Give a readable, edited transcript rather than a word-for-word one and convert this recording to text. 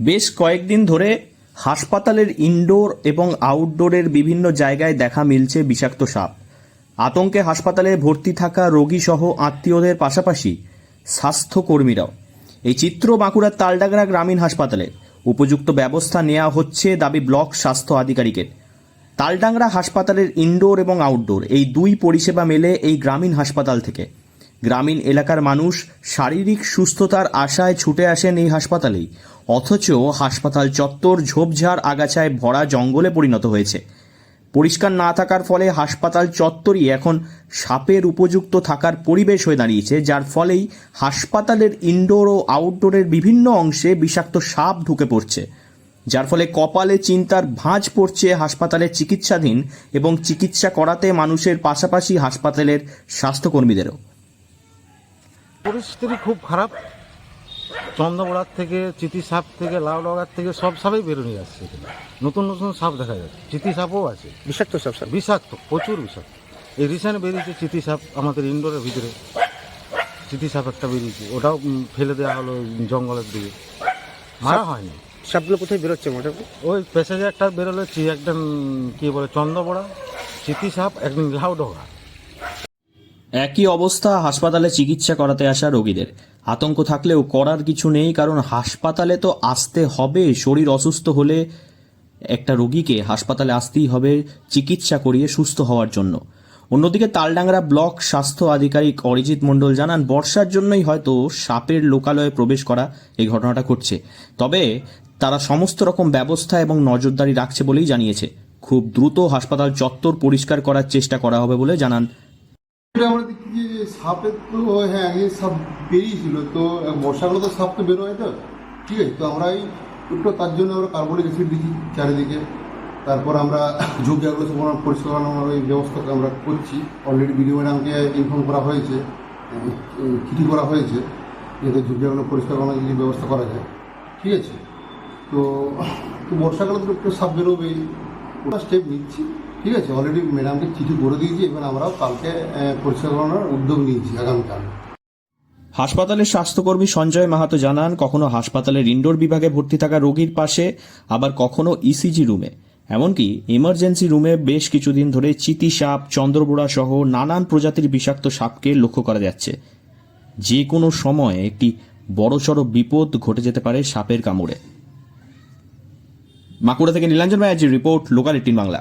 বেশ কয়েকদিন ধরে হাসপাতালের ইনডোর এবং আউটডোরের বিভিন্ন জায়গায় দেখা মিলছে বিষাক্ত সাপ। আতঙ্কে হাসপাতালে ভর্তি থাকা রোগী সহ আত্মীয়দের পাশাপাশি স্বাস্থ্যকর্মীরাও। এই চিত্র বাঁকুড়ার তালডাংরা গ্রামীণ হাসপাতালে। উপযুক্ত ব্যবস্থা নেওয়া হচ্ছে দাবি ব্লক স্বাস্থ্য আধিকারিকের। তালডাংরা হাসপাতালের ইনডোর এবং আউটডোর এই দুই পরিষেবা মেলে এই গ্রামীণ হাসপাতাল থেকে। গ্রামীণ এলাকার মানুষ শারীরিক সুস্থতার আশায় ছুটে আসেন এই হাসপাতালেই, অথচ হাসপাতাল চত্বর ঝোপঝাড় আগাছায় ভরা জঙ্গলে পরিণত হয়েছে। পরিষ্কার না থাকার ফলে হাসপাতাল চত্বরই এখন সাপের উপযুক্ত থাকার পরিবেশ হয়ে দাঁড়িয়েছে, যার ফলেই হাসপাতালের ইনডোর ও আউটডোরের বিভিন্ন অংশে বিষাক্ত সাপ ঢুকে পড়ছে, যার ফলে কপালে চিন্তার ভাঁজ পড়ছে হাসপাতালের চিকিৎসাধীন এবং চিকিৎসা করাতে মানুষের পাশাপাশি হাসপাতালের স্বাস্থ্যকর্মীদেরও। পরিস্থিতি খুব খারাপ। চন্দ্রবড়ার থেকে, চিতি সাপ থেকে, লাউডগার থেকে সব সাপই বেরোনি আসছে। নতুন নতুন সাপ দেখা যাচ্ছে, চিতি সাপও আছে। বিষাক্ত সাপ স্যার? বিষাক্ত, প্রচুর বিষাক্ত। এই রিসেন্ট বেরিয়েছে চিতি সাপ আমাদের ইনডোরের ভিতরে। চিতি সাপ একটা বেরিয়েছে, ওটাও ফেলে দেওয়া হলো জঙ্গলের দিকে, মারা হয়নি। সাপগুলো কোথায় বেরোচ্ছে মোটামুটি? ওই প্যাসেজে একটা বেরোলো, একদম কি বলে চন্দ্রবড়া, চিতি সাপ, একদিন লাউডগা। একই অবস্থা হাসপাতালে চিকিৎসা করাতে আসা রোগীদের। আতঙ্ক থাকলেও করার কিছু নেই, কারণ হাসপাতালে তো আসতে হবে। শরীর অসুস্থ হলে একটা রোগীকে হাসপাতালে আসতেই হবে চিকিৎসা করিয়ে সুস্থ হওয়ার জন্য। অন্যদিকে তালডাংরা ব্লক স্বাস্থ্য আধিকারিক অরিজিৎ মণ্ডল জানান, বর্ষার জন্যই হয়তো সাপের লোকালয়ে প্রবেশ করা এই ঘটনাটা ঘটছে। তবে তারা সমস্ত রকম ব্যবস্থা এবং নজরদারি রাখছে বলেই জানিয়েছে। খুব দ্রুত হাসপাতাল চত্বর পরিষ্কার করার চেষ্টা করা হবে বলে জানান। আমরা দেখি যে সাপের তো আগে সাপ বেরিয়েছিল, তো বর্ষাকালে তো সাপ তো বেরো হয়, তো ঠিক আছে। তো আমরা একটু তার জন্য আমরা কার্বনিক অ্যাসিড দিচ্ছি চারিদিকে। তারপর আমরা ঝোপ জায়গাগুলো সব পরিষ্কার করানোর ওই ব্যবস্থা আমরা করছি। অলরেডি বিডিও ম্যাডামকে ইনফর্ম করা হয়েছে, চিঠি করা হয়েছে, যাতে ঝোপ জায়গাগুলো পরিষ্কার করানোর যদি ব্যবস্থা করা যায়, ঠিক আছে। তো বর্ষাকালে তো একটু সাপ বেরোবেই, ওটা স্টেপ নিচ্ছি, ঠিক আছে। অলরেডি ম্যাডামকে চিঠি করে দিয়েছি, এবং আমরাও কালকে পরিষ্কার করানোর উদ্যোগ নিয়েছি আগামীকাল। হাসপাতালের স্বাস্থ্যকর্মী সঞ্জয় মাহাতো জানান, কখনো হাসপাতালের ইনডোর বিভাগে ভর্তি থাকা রোগীর পাশে, আবার কখনো ইসিজি রুমে, এমনকি ইমার্জেন্সি রুমে বেশ কিছুদিন ধরে চিতি সাপ, চন্দ্রবোড়া সহ নানান প্রজাতির বিষাক্ত সাপকে লক্ষ্য করা যাচ্ছে। যে কোনো সময় একটি বড়সড় বিপদ ঘটে যেতে পারে সাপের কামড়ে। বাঁকুড়া থেকে নীলাঞ্জন ব্যানার্জির রিপোর্ট, লোকাল 18 বাংলা।